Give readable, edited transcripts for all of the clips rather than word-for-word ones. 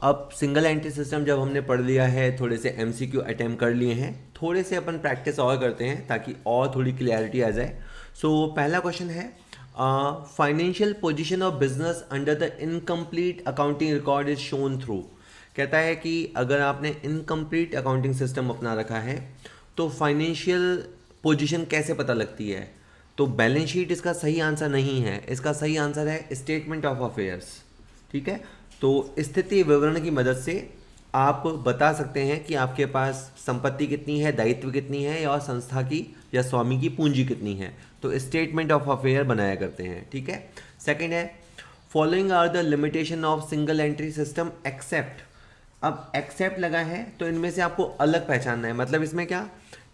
अब single entry system जब हमने पढ़ लिया है, थोड़े से एमसीक्यू अटेम्प्ट कर लिए हैं, थोड़े से अपन प्रैक्टिस और करते हैं ताकि और थोड़ी क्लियरिटी आ जाए। सो पहला क्वेश्चन है, financial position of business under the incomplete accounting record is shown through. कहता है कि अगर आपने इनकम्प्लीट अकाउंटिंग सिस्टम अपना रखा है तो फाइनेंशियल पोजीशन कैसे पता लगती है। तो बैलेंस शीट इसका सही आंसर नहीं है, इसका सही आंसर है स्टेटमेंट ऑफ अफेयर्स। ठीक है, तो स्थिति विवरण की मदद से आप बता सकते हैं कि आपके पास संपत्ति कितनी है, दायित्व कितनी है, और संस्था की या स्वामी की पूंजी कितनी है। तो स्टेटमेंट ऑफ अफेयर बनाया करते हैं। ठीक है, सेकंड है, following are the limitation of single entry system except. अब एक्सेप्ट लगा है तो इनमें से आपको अलग पहचानना है। मतलब इसमें क्या,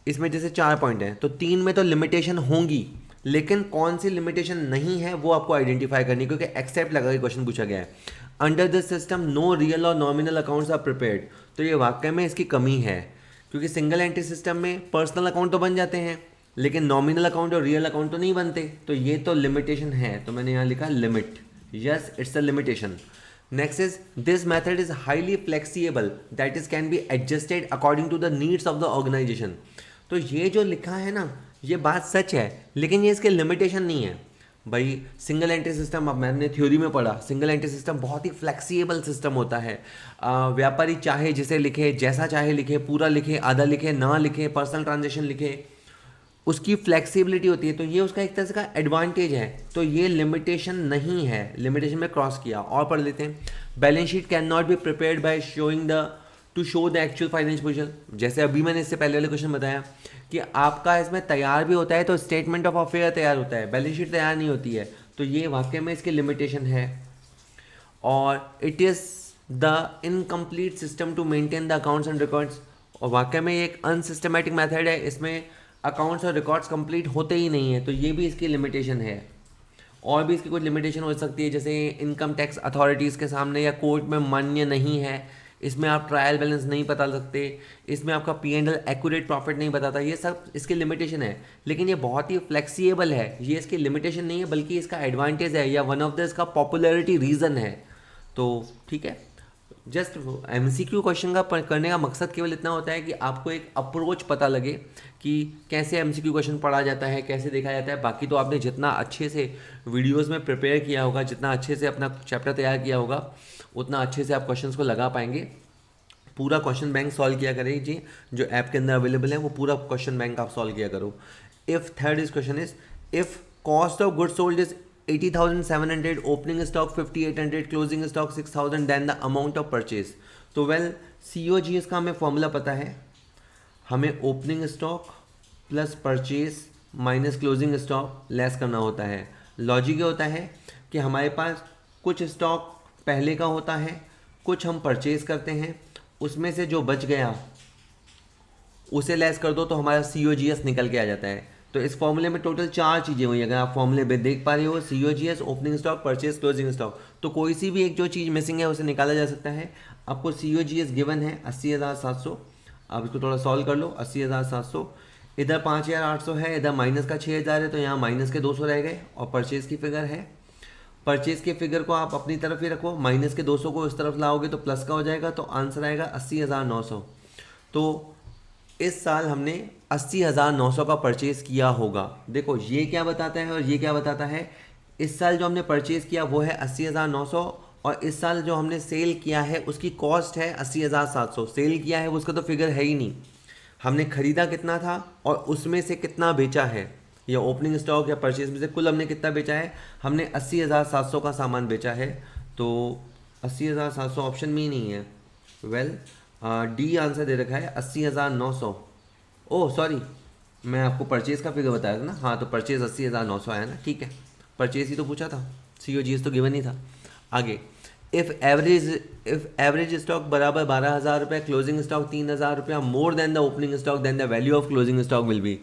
इसमें जैसे 4 पॉइंट हैं तो 3 में तो लिमिटेशन होंगी, लेकिन कौन सी लिमिटेशन नहीं है वो आपको आइडेंटिफाई करनी है, क्योंकि एक्सेप्ट लगा के क्वेश्चन पूछा गया है। Under this system no real और नॉमिनल अकाउंट्स आर प्रिपेयर्ड। तो ये वाकई में इसकी कमी है, क्योंकि सिंगल एंट्री सिस्टम में पर्सनल अकाउंट तो बन जाते हैं लेकिन नॉमिनल अकाउंट और रियल अकाउंट तो नहीं बनते। तो ये तो लिमिटेशन है, तो मैंने यहाँ लिखा limit. Yes, it's a limitation. Next is this method is highly flexible that is can be adjusted according to the needs of the organization. तो ये जो लिखा है ना, ये बात सच है, लेकिन ये इसके लिमिटेशन नहीं है। भाई सिंगल एंट्री सिस्टम, अब मैंने थ्योरी में पढ़ा, सिंगल एंट्री सिस्टम बहुत ही फ्लेक्सिबल सिस्टम होता है। व्यापारी चाहे जिसे लिखे, जैसा चाहे लिखे, पूरा लिखे, आधा लिखे, ना लिखे, पर्सनल ट्रांजेक्शन लिखे, उसकी फ्लेक्सिबिलिटी होती है। तो ये उसका एक तरह का एडवांटेज है। तो ये लिमिटेशन नहीं है, लिमिटेशन में क्रॉस किया। और पढ़ लेते हैं, balance sheet can not be prepared by showing the two show the actual financial position. जैसे अभी मैंने इससे पहले वाले क्वेश्चन बताया कि आपका इसमें तैयार भी होता है तो स्टेटमेंट ऑफ अफेयर तैयार होता है, बैलेंस शीट तैयार नहीं होती है। तो ये वाकई में इसकी लिमिटेशन है। और it is the incomplete system to maintain the accounts and records. और वाकई में एक अनसिस्टमेटिक मेथड है, इसमें अकाउंट्स और रिकॉर्ड्स कंप्लीट होते ही नहीं है। तो ये भी इसकी लिमिटेशन है। और भी इसकी कुछ लिमिटेशन हो सकती है, जैसे इनकम टैक्स अथॉरिटीज़ के सामने या कोर्ट में मान्य नहीं है, इसमें आप ट्रायल बैलेंस नहीं बता सकते, इसमें आपका P&L एक्यूरेट प्रॉफिट नहीं बताता। ये सब इसकी लिमिटेशन है, लेकिन ये बहुत ही फ्लेक्सिबल है। ये इसकी लिमिटेशन नहीं है बल्कि इसका एडवांटेज है, या वन ऑफ द इसका पॉपुलैरिटी रीज़न है। तो ठीक है, जस्ट MCQ क्वेश्चन का करने का मकसद केवल इतना होता है कि आपको एक अप्रोच पता लगे कि कैसे MCQ क्वेश्चन पढ़ा जाता है, कैसे देखा जाता है। बाकी तो आपने जितना अच्छे से वीडियोस में प्रिपेयर किया होगा, जितना अच्छे से अपना चैप्टर तैयार किया होगा, उतना अच्छे से आप क्वेश्चंस को लगा पाएंगे। पूरा क्वेश्चन बैंक सॉल्व किया करिए, जो ऐप के अंदर अवेलेबल है वो पूरा क्वेश्चन बैंक आप सॉल्व किया करो। If third is question is, if cost of goods sold is 80,700, opening stock 5,800, closing stock 6,000, then the amount of purchase. तो वेल COGS का हमें फॉर्मूला पता है, हमें opening stock plus purchase minus closing stock less करना होता है। Logic ये होता है कि हमारे पास कुछ स्टॉक पहले का होता है, कुछ हम परचेज करते हैं, उसमें से जो बच गया उसे लेस कर दो तो हमारा COGS निकल के आ जाता है। तो इस फॉर्मूले में टोटल 4 चीज़ें हुई, अगर आप फॉर्मूले में देख पा रहे हो, COGS, opening stock, purchase, closing stock. तो कोई सी भी एक जो चीज़ मिसिंग है उसे निकाला जा सकता है। आपको COGS गिवन है 80,700, आप इसको थोड़ा सॉल्व कर लो। 80,700, इधर 5,800 है, इधर माइनस का 6,000 है, तो यहाँ माइनस के 200 रह गए। और परचेज की फिगर है, परचेज के फिगर को आप अपनी तरफ ही रखो, माइनस के 200 को इस तरफ लाओगे तो प्लस का हो जाएगा, तो आंसर आएगा 80,900। तो इस साल हमने 80,900 का परचेज किया होगा। देखो ये क्या बताता है और ये क्या बताता है। इस साल जो हमने परचेज किया वो है 80,900, और इस साल जो हमने सेल किया है उसकी कॉस्ट है 80,700। सेल किया है उसका तो फिगर है ही नहीं, हमने खरीदा कितना था और उसमें से कितना बेचा है, या ओपनिंग स्टॉक या परचेज में से कुल हमने कितना बेचा है। हमने 80,700 का सामान बेचा है, तो 80,700 ऑप्शन में ही नहीं है। वेल डी आंसर दे रखा है 80,900। ओह सॉरी, मैं आपको परचेज़ का फिगर बताया था ना। हाँ, तो परचेज़ 80,900 आया ना, ठीक है, परचेज़ ही तो पूछा था, COGS तो गिवन ही था। आगे, इफ़ एवरेज स्टॉक बराबर 12,000 रुपये, क्लोजिंग स्टॉक 3,000 रुपया more than the opening stock, then the value of closing stock will be.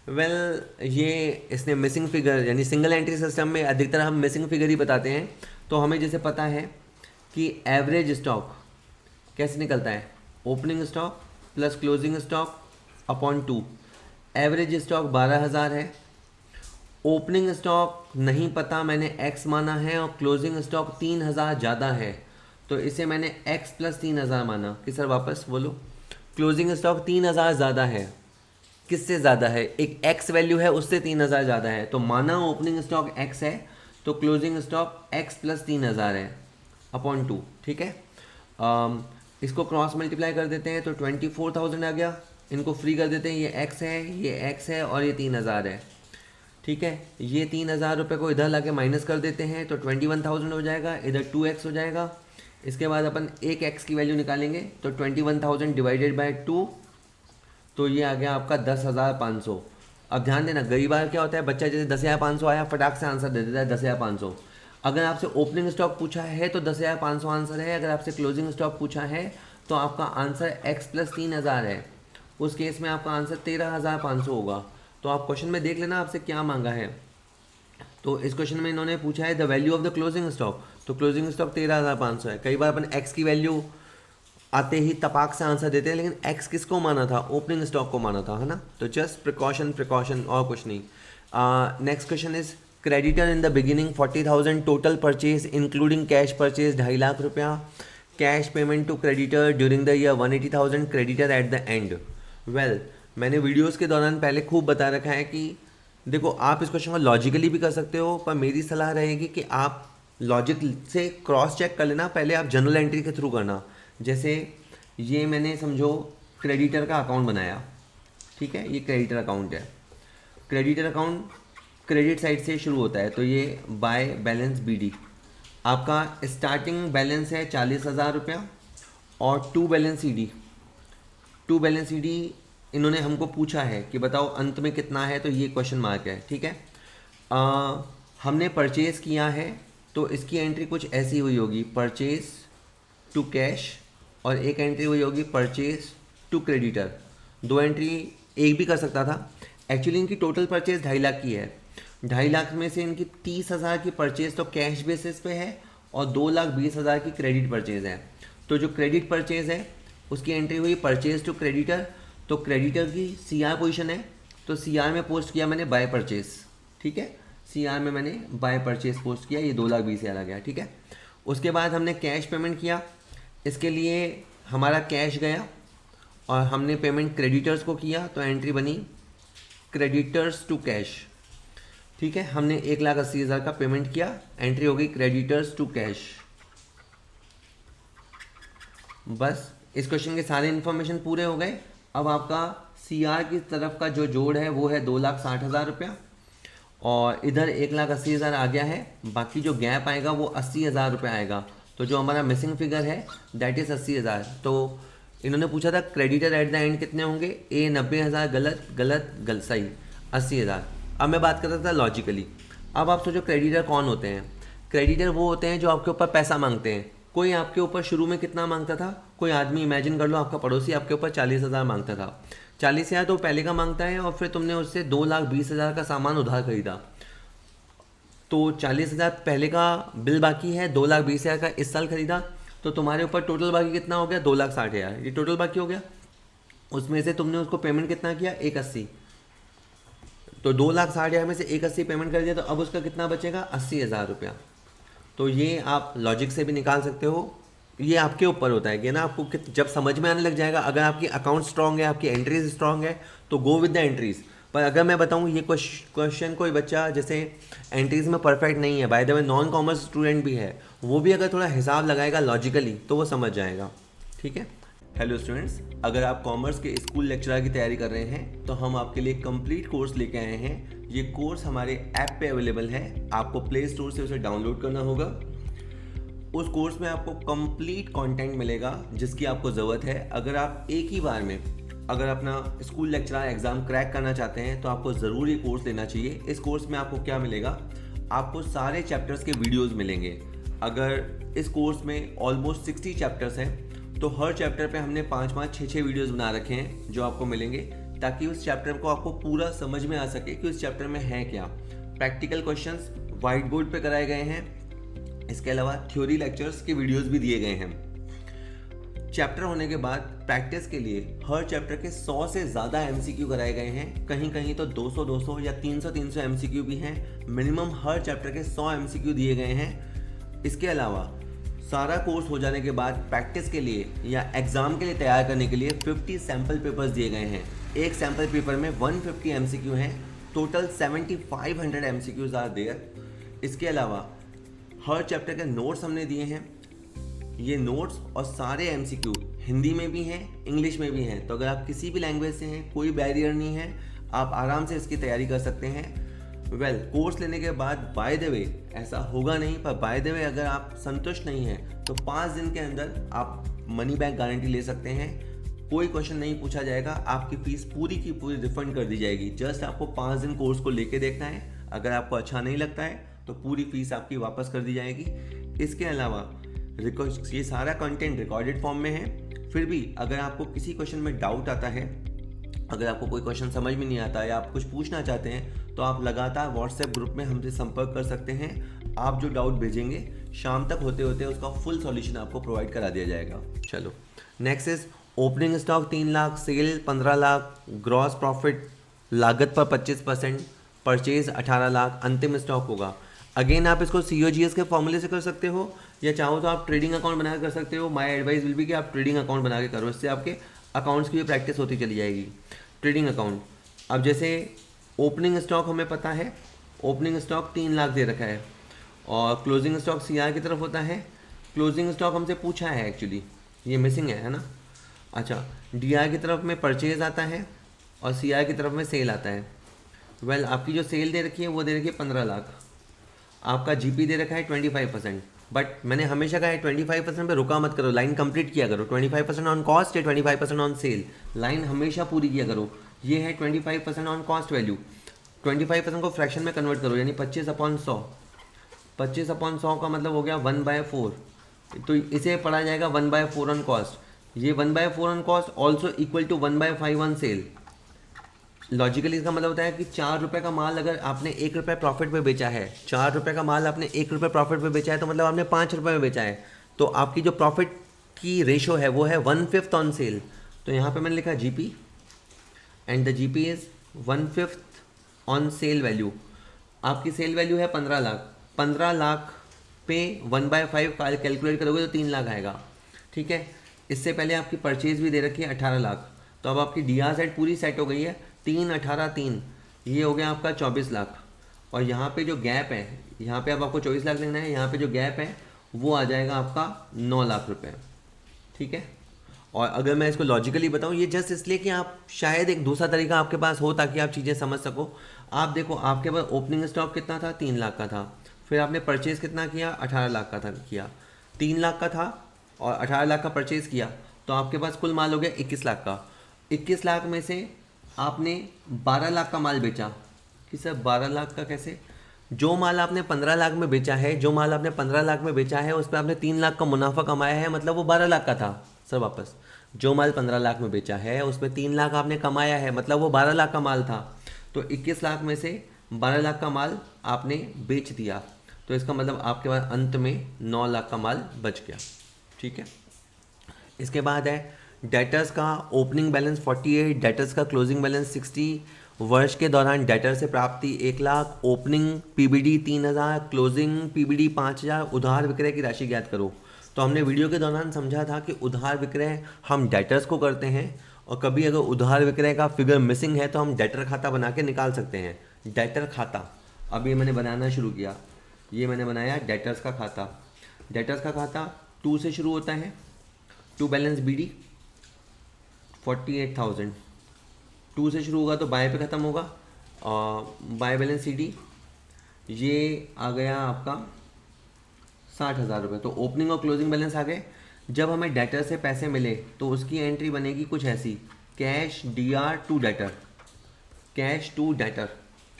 Well ये इसने मिसिंग फिगर, यानी सिंगल एंट्री सिस्टम में अधिकतर हम मिसिंग फिगर ही बताते हैं। तो हमें जैसे पता है कि एवरेज स्टॉक कैसे निकलता है, opening stock plus closing stock upon 2। Average stock 12,000 है, ओपनिंग स्टॉक नहीं पता, मैंने X माना है, और क्लोजिंग स्टॉक 3,000 ज़्यादा है, तो इसे मैंने x प्लस 3000 माना कि सर वापस बोलो, क्लोजिंग स्टॉक 3000 ज़्यादा है, किससे ज़्यादा है, एक x वैल्यू है उससे 3000 ज़्यादा है, तो माना ओपनिंग स्टॉक x है तो क्लोजिंग स्टॉक x प्लस 3000 है अपॉन 2, ठीक है। इसको क्रॉस मल्टीप्लाई कर देते हैं तो 24,000 आ गया, इनको फ्री कर देते हैं, ये x है, ये x है और ये 3000 है, ठीक है। ये 3000 रुपये को इधर लाके माइनस कर देते हैं तो 21,000 हो जाएगा, इधर 2x हो जाएगा। इसके बाद अपन एक x की वैल्यू निकालेंगे तो 21,000 डिवाइडेड बाय 2, तो ये आ गया आपका 10,500। अब ध्यान देना, गई बार क्या होता है, बच्चा जैसे 10,500 आया फटाक से आंसर दे देता है 10,500। अगर आपसे ओपनिंग स्टॉक पूछा है तो 10,500 आंसर है, अगर आपसे क्लोजिंग स्टॉक पूछा है तो आपका आंसर x प्लस 3000 है, उस केस में आपका आंसर 13,500 होगा। तो आप क्वेश्चन में देख लेना आपसे क्या मांगा है। तो इस क्वेश्चन में इन्होंने पूछा है the value of the closing stock, तो क्लोजिंग स्टॉक 13,500 है। कई बार अपन x की वैल्यू आते ही तपाक से आंसर देते हैं, लेकिन x किसको माना था, ओपनिंग स्टॉक को माना था, है ना। तो जस्ट प्रिकॉशन और कुछ नहीं। Next question is creditor in the beginning 40,000 total purchase including cash purchase 2.5 lakh रुपया, cash payment to creditor during the year 180,000, creditor at the end. Well, मैंने वीडियोस के दौरान पहले खूब बता रखा है कि देखो आप इस क्वेश्चन को लॉजिकली भी कर सकते हो, पर मेरी सलाह रहेगी कि आप लॉजिक से क्रॉस चेक कर लेना, पहले आप जनरल एंट्री के थ्रू करना। जैसे ये मैंने समझो क्रेडिटर का अकाउंट बनाया, ठीक है, ये क्रेडिटर अकाउंट है। क्रेडिटर अकाउंट क्रेडिट साइड से शुरू होता है, तो ये बाय बैलेंस BD, आपका स्टार्टिंग बैलेंस है 40,000 रुपया और टू बैलेंस CD इन्होंने हमको पूछा है कि बताओ अंत में कितना है, तो ये क्वेश्चन मार्क है, ठीक है। हमने परचेज़ किया है तो इसकी एंट्री कुछ ऐसी हुई होगी, परचेज टू कैश, और एक एंट्री हुई होगी परचेज टू क्रेडिटर। दो एंट्री एक भी कर सकता था। एक्चुअली इनकी टोटल परचेज 2.5 लाख की है, 2.5 लाख में से इनकी 30,000 की परचेज तो कैश बेसिस पे है और 2,20,000 की क्रेडिट परचेज है। तो जो क्रेडिट परचेज है उसकी एंट्री हुई परचेज टू क्रेडिटर, तो क्रेडिटर की CR पोजीशन है, तो CR में पोस्ट किया मैंने बाय परचेज, ठीक है, CR में मैंने बाय परचेज पोस्ट किया, ये 2,20,000 आ गया, ठीक है। उसके बाद हमने कैश पेमेंट किया, इसके लिए हमारा कैश गया और हमने पेमेंट क्रेडिटर्स को किया, तो एंट्री बनी क्रेडिटर्स टू कैश, ठीक है। हमने 1,80,000 का पेमेंट किया, एंट्री हो गई क्रेडिटर्स टू कैश। बस इस क्वेश्चन के सारे इन्फॉर्मेशन पूरे हो गए। अब आपका CR की तरफ का जो जोड़ है वो है 2,60,000 रुपया और इधर 1,80,000 आ गया है, बाकी जो गैप आएगा वो 80,000 रुपये आएगा। तो जो हमारा मिसिंग फिगर है दैट इज़ 80,000। तो इन्होंने पूछा था क्रेडिटर एट द एंड कितने होंगे, A 90,000 गलत सही 80,000। अब मैं बात कर रहा था लॉजिकली। अब आप सोचो क्रेडिटर कौन होते हैं। क्रेडिटर वो होते हैं जो आपके ऊपर पैसा मांगते हैं। कोई आपके ऊपर शुरू में कितना मांगता था, कोई आदमी इमेजिन कर लो आपका पड़ोसी आपके ऊपर 40,000 मांगता था। 40,000 तो पहले का मांगता है और फिर तुमने उससे 2,20,000 का सामान उधार खरीदा, तो 40,000 पहले का बिल बाकी है, 2,20,000 का इस साल खरीदा, तो तुम्हारे ऊपर टोटल बाकी कितना हो गया 2,60,000, ये टोटल बाकी हो गया। उसमें से तुमने उसको पेमेंट कितना किया 180, तो 2,60,000 में से 180 पेमेंट कर दिया, तो अब उसका कितना बचेगा 80,000 रुपया। तो ये आप लॉजिक से भी निकाल सकते हो, ये आपके ऊपर होता है कि ना आपको जब समझ में आने लग जाएगा। अगर आपकी अकाउंट स्ट्रांग है, आपकी एंट्रीज स्ट्रांग है तो गो विद द एंट्रीज। पर अगर मैं बताऊँ ये क्वेश्चन कोई बच्चा जैसे एंट्रीज में परफेक्ट नहीं है, by the way non commerce student भी है, वो भी अगर थोड़ा हिसाब लगाएगा लॉजिकली तो वो समझ जाएगा, ठीक है। हेलो स्टूडेंट्स, अगर आप कॉमर्स के स्कूल लेक्चरर की तैयारी कर रहे हैं तो हम आपके लिए कंप्लीट कोर्स लेके आए हैं। ये कोर्स हमारे ऐप पे अवेलेबल है, आपको प्ले स्टोर से उसे डाउनलोड करना होगा। उस कोर्स में आपको कंप्लीट कंटेंट मिलेगा जिसकी आपको ज़रूरत है। अगर आप एक ही बार में अगर अपना स्कूल लेक्चरर एग्ज़ाम क्रैक करना चाहते हैं तो आपको ज़रूर ये कोर्स लेना चाहिए। इस कोर्स में आपको क्या मिलेगा, आपको सारे चैप्टर्स के वीडियोज़ मिलेंगे। अगर इस कोर्स में ऑलमोस्ट 60 चैप्टर्स हैं तो हर चैप्टर पे हमने 5-5, 6-6 वीडियोस बना रखे हैं जो आपको मिलेंगे, ताकि उस चैप्टर को आपको पूरा समझ में आ सके कि उस चैप्टर में है क्या। प्रैक्टिकल क्वेश्चंस वाइट बोर्ड पे कराए गए हैं, इसके अलावा थ्योरी लेक्चर्स के वीडियोस भी दिए गए हैं। चैप्टर होने के बाद प्रैक्टिस के लिए हर चैप्टर के 100 से ज़्यादा MCQ कराए गए हैं, कहीं कहीं तो 200 या 300 MCQ भी हैं। मिनिमम हर चैप्टर के 100 MCQ दिए गए हैं। इसके अलावा सारा कोर्स हो जाने के बाद प्रैक्टिस के लिए या एग्ज़ाम के लिए तैयार करने के लिए 50 सैम्पल पेपर्स दिए गए हैं। एक सैम्पल पेपर में 150 MCQ हैं, टोटल 7500 MCQs आर देयर। इसके अलावा हर चैप्टर के नोट्स हमने दिए हैं। ये नोट्स और सारे MCQ हिंदी में भी हैं, इंग्लिश में भी हैं, तो अगर आप किसी भी लैंग्वेज से हैं कोई बैरियर नहीं है, आप आराम से इसकी तैयारी कर सकते हैं। कोर्स लेने के बाद बाय द वे ऐसा होगा नहीं, पर बाय द वे अगर आप संतुष्ट नहीं हैं तो 5 दिन के अंदर आप मनी बैक गारंटी ले सकते हैं। कोई क्वेश्चन नहीं पूछा जाएगा, आपकी फीस पूरी की पूरी रिफंड कर दी जाएगी। जस्ट आपको 5 दिन कोर्स को लेके देखना है, अगर आपको अच्छा नहीं लगता है तो पूरी फीस आपकी वापस कर दी जाएगी। इसके अलावा ये सारा कंटेंट रिकॉर्डेड फॉर्म में है। फिर भी अगर आपको किसी क्वेश्चन में डाउट आता है, अगर आपको कोई क्वेश्चन समझ में नहीं आता या आप कुछ पूछना चाहते हैं, तो आप लगातार व्हाट्सएप ग्रुप में हमसे संपर्क कर सकते हैं। आप जो डाउट भेजेंगे शाम तक होते होते उसका फुल सॉल्यूशन आपको प्रोवाइड करा दिया जाएगा। चलो next is opening stock 3 lakh, sale 15 lakh, gross profit लागत पर 25%, परचेज 18 लाख, अंतिम स्टॉक होगा। अगेन आप इसको COGS के फॉर्मूले से कर सकते हो या चाहो तो आप ट्रेडिंग अकाउंट बना कर सकते हो। माय एडवाइस विल बी कि आप ट्रेडिंग अकाउंट बना के करो, इससे आपके अकाउंट्स की भी प्रैक्टिस होती चली जाएगी। ट्रेडिंग अकाउंट, अब जैसे ओपनिंग स्टॉक हमें पता है, ओपनिंग स्टॉक 3 लाख दे रखा है और क्लोजिंग स्टॉक CR की तरफ होता है। क्लोजिंग स्टॉक हमसे पूछा है, एक्चुअली ये मिसिंग है ना। अच्छा, DR की तरफ में परचेज आता है और CR की तरफ में सेल आता है। आपकी जो सेल दे रखी है वो दे रखी है 15 लाख, आपका GP दे रखा है 25%, बट मैंने हमेशा कहा है 25% पे रुका मत करो, लाइन कंप्लीट किया करो। 25% ऑन कॉस्ट या 25% ऑन सेल, लाइन हमेशा पूरी किया करो। ये है 25% ऑन कॉस्ट वैल्यू, 25% को फ्रैक्शन में कन्वर्ट करो, यानी 25/100। 25/100 का मतलब हो गया 1/4, तो इसे पढ़ा जाएगा 1/4 ऑन कॉस्ट। ये 1/4 on cost also equal to 1/5 on sale. Logically इसका मतलब होता है कि 4 रुपये का माल अगर आपने 1 रुपये प्रॉफिट पे बेचा है, 4 रुपये का माल आपने 1 रुपये प्रॉफिट पे बेचा है, तो मतलब आपने 5 रुपये में बेचा है, तो आपकी जो प्रॉफिट की रेशो है वो है 1/5 ऑन सेल। तो यहाँ पे मैंने लिखा GP and the GP is 1/5 on cell value. आपकी सेल वैल्यू है 15 लाख, 15 लाख पे 1/5 कैलकुलेट करोगे तो 3 लाख आएगा। ठीक है, इससे पहले आपकी परचेज भी दे रखी है 18 लाख, तो अब आपकी DR सेट पूरी सेट हो गई है। 3, 18, 3, ये हो गया आपका 24 लाख। और यहाँ पे जो गैप है, यहाँ पे अब आपको 24 लाख लेना है, यहाँ पे जो गैप है वो आ जाएगा आपका 9 लाख रुपए। ठीक है, और अगर मैं इसको लॉजिकली बताऊँ, ये जस्ट इसलिए कि आप शायद एक दूसरा तरीका आपके पास हो ताकि आप चीज़ें समझ सको। आप देखो, आपके पास ओपनिंग स्टॉक कितना था, 3 लाख का था, फिर आपने परचेज़ कितना किया, 18 लाख का था किया, 3 लाख का था और 18 लाख का परचेज़ किया, तो आपके पास कुल माल हो गया 21 लाख का। 21 लाख में से आपने 12 लाख का माल बेचा। कि सर 12 लाख का कैसे? जो माल आपने 15 लाख में बेचा है, जो माल आपने 15 लाख में बेचा है उस पर आपने 3 लाख का मुनाफा कमाया है, मतलब वो 12 लाख का था। सर वापस, जो माल 15 लाख में बेचा है उसमें 3 लाख आपने कमाया है, मतलब वो 12 लाख का माल था। तो 21 लाख में से 12 लाख का माल आपने बेच दिया, तो इसका मतलब आपके पास अंत में 9 लाख का माल बच गया। ठीक है, इसके बाद है डेटर्स का ओपनिंग बैलेंस 48, डेटर्स का क्लोजिंग बैलेंस 60, वर्ष के दौरान डेटर से प्राप्ति 1 lakh, opening PBD 3000, closing PBD 5000, उधार विक्रय की राशि ज्ञात करो। तो हमने वीडियो के दौरान समझा था कि उधार विक्रय हम डेटर्स को करते हैं, और कभी अगर उधार विक्रय का फिगर मिसिंग है तो हम डेटर खाता बना के निकाल सकते हैं। डेटर खाता अब ये मैंने बनाना शुरू किया, ये मैंने बनाया डेटर्स का खाता। डेटर्स का खाता 2 से शुरू होता है, टू बैलेंस BD 48,000, 2 से शुरू होगा तो बाय पे ख़त्म होगा, और बाय बैलेंस CD ये आ गया आपका 60,000 रुपये। तो ओपनिंग और क्लोजिंग बैलेंस आ गए। जब हमें डेटर से पैसे मिले तो उसकी एंट्री बनेगी कुछ ऐसी, cash DR to debtor, cash to debtor,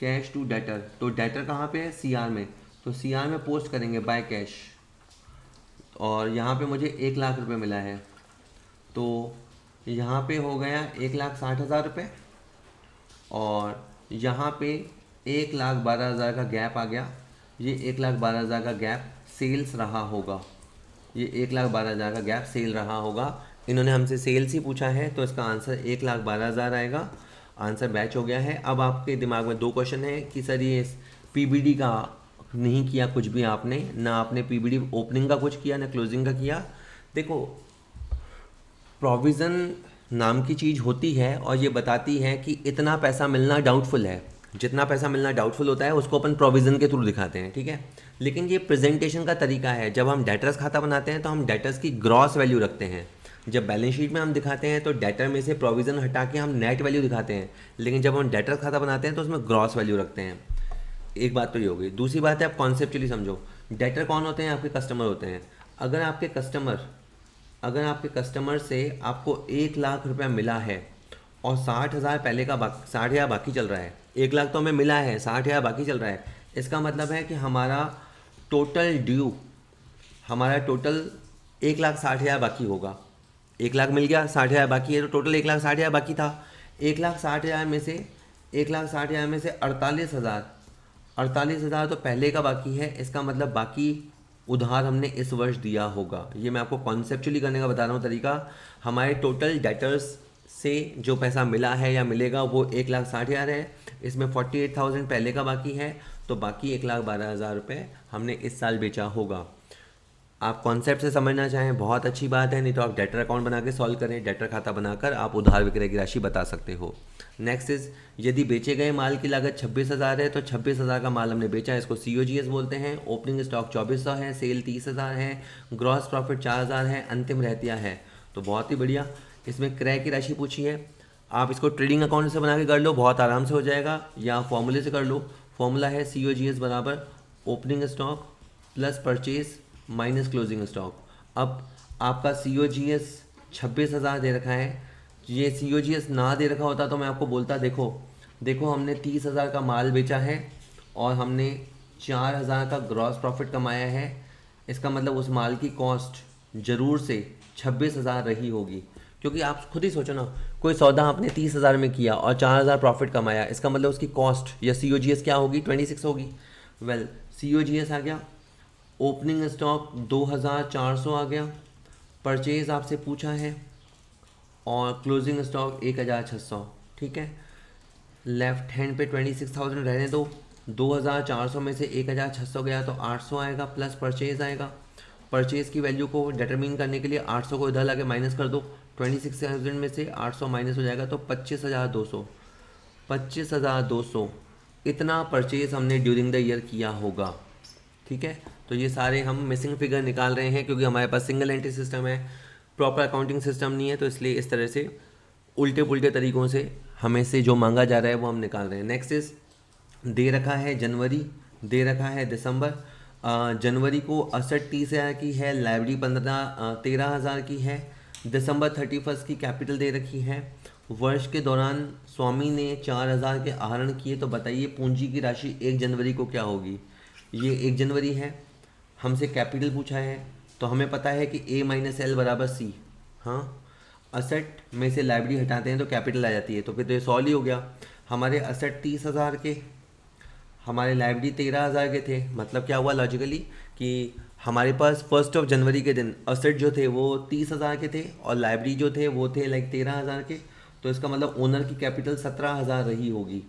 cash to debtor. तो डेटर कहाँ पे है, CR में, तो CR में पोस्ट करेंगे बाय कैश, और यहाँ पे मुझे 1 लाख रुपए मिला है, तो यहाँ पे हो गया 1,60,000 रुपये, और यहाँ पे 1,12,000 का गैप आ गया। ये 1,12,000 का गैप सेल्स रहा होगा, ये 1,12,000 का गैप सेल रहा होगा। इन्होंने हमसे सेल्स ही पूछा है, तो इसका आंसर 1,12,000 आएगा। आंसर बैच हो गया है। अब आपके दिमाग में 2 क्वेश्चन है कि सर ये PBD का नहीं किया कुछ भी आपने, ना आपने पीबीडी ओपनिंग का कुछ किया ना क्लोजिंग का किया। देखो, प्रोविज़न नाम की चीज़ होती है और ये बताती है कि इतना पैसा मिलना डाउटफुल है। जितना पैसा मिलना डाउटफुल होता है उसको अपन प्रोविज़न के थ्रू दिखाते हैं, ठीक है। लेकिन ये प्रेजेंटेशन का तरीका है। जब हम डेटर्स खाता बनाते हैं तो हम डेटर्स की ग्रॉस वैल्यू रखते हैं। जब बैलेंस शीट में हम दिखाते हैं तो डेटर में से प्रोविज़न हटा के हम नेट वैल्यू दिखाते हैं। लेकिन जब हम डेटर्स खाता बनाते हैं तो उसमें ग्रॉस वैल्यू रखते हैं। एक बात तो ये हो गई। दूसरी बात है, आप कॉन्सेप्चुअली समझो। डेटर कौन होते हैं? आपके कस्टमर होते हैं। अगर आपके कस्टमर से आपको 1 लाख रुपया मिला है और 60,000 पहले का 60,000 बाकी चल रहा है, 1 लाख तो हमें मिला है, 60,000 बाकी चल रहा है, इसका मतलब है कि हमारा टोटल 1,60,000 बाकी होगा। 1 लाख मिल गया, 60,000 बाकी है, तो टोटल 1,60,000 बाकी था। 1,60,000 में से 48,000 तो पहले का बाकी है। इसका मतलब बाकी उधार हमने इस वर्ष दिया होगा। ये मैं आपको कॉन्सेप्चुअली करने का बता रहा हूँ तरीका। हमारे टोटल डेटर्स से जो पैसा मिला है या मिलेगा वो 1,60,000 है। इसमें 48,000 पहले का बाकी है, तो बाकी 1,12,000 रुपये हमने इस साल बेचा होगा। आप कॉन्सेप्ट से समझना चाहें बहुत अच्छी बात है, नहीं तो आप डेटर अकाउंट बना के सॉल्व करें। डेटर खाता बनाकर आप उधार विक्रय की राशि बता सकते हो। नेक्स्ट इज, यदि बेचे गए माल की लागत 26,000 है तो 26,000 का माल हमने बेचा है, इसको COGS बोलते हैं। ओपनिंग स्टॉक 2400 है, सेल 30,000 है, ग्रॉस प्रॉफिट 4,000 है, अंतिम रहतिया है। तो बहुत ही बढ़िया। इसमें क्रय की राशि पूछी है, आप इसको ट्रेडिंग अकाउंट से बना के कर लो, बहुत आराम से हो जाएगा, या फॉर्मूले से कर लो। फॉर्मूला है COGS बराबर opening stock plus purchase minus closing stock. अब आपका COGS 26,000 दे रखा है। ये COGS ना दे रखा होता तो मैं आपको बोलता, देखो हमने 30,000 का माल बेचा है और हमने 4,000 का ग्रॉस प्रॉफिट कमाया है। इसका मतलब उस माल की कॉस्ट ज़रूर से 26,000 रही होगी। क्योंकि आप खुद ही सोचो ना, कोई सौदा आपने 30,000 में किया और 4,000 प्रॉफिट कमाया, इसका मतलब उसकी कॉस्ट या COGS क्या होगी? 26 होगी। वेल, COGS आ गया, ओपनिंग स्टॉक 2,400 आ गया, परचेज आपसे पूछा है, और क्लोजिंग स्टॉक 1,600। ठीक है, लेफ्ट हैंड पे 26,000 रहने दो। 2,400 में से 1,600 गया तो 800 आएगा, प्लस परचेज आएगा। परचेज की वैल्यू को डिटरमिन करने के लिए 800 को इधर लाके माइनस कर दो। 26,000 में से 800 माइनस हो जाएगा तो 25,200। 25,200 इतना परचेज हमने ड्यूरिंग द ईयर किया होगा। ठीक है, तो ये सारे हम मिसिंग फिगर निकाल रहे हैं क्योंकि हमारे पास सिंगल एंट्री सिस्टम है, प्रॉपर अकाउंटिंग सिस्टम नहीं है, तो इसलिए इस तरह से उल्टे पुल्टे तरीक़ों से हमें से जो मांगा जा रहा है वो हम निकाल रहे हैं। नेक्स्ट इज, दे रखा है जनवरी, दे रखा है दिसंबर। जनवरी को 30,000 की है, लाइब्रेरी 13,000 की है। दिसंबर 31 की कैपिटल दे रखी है। वर्ष के दौरान स्वामी ने 4,000 के आहरण किए, तो बताइए पूंजी की राशि 1 जनवरी को क्या होगी? ये 1 जनवरी है, हमसे कैपिटल पूछा है, तो हमें पता है कि A - L बराबर C। हाँ, असेट में से लाइब्रेरी हटाते हैं तो कैपिटल आ जाती है, तो फिर तो ये 100 ही हो गया। हमारे असेट 30,000 के, हमारे लाइब्रेरी 13,000 के थे। मतलब क्या हुआ लॉजिकली कि हमारे पास 1 जनवरी के दिन असेट जो थे वो 30,000 के थे और लाइब्रेरी जो थे वो थे 13,000 के। तो इसका मतलब ओनर की कैपिटल 17,000 रही होगी,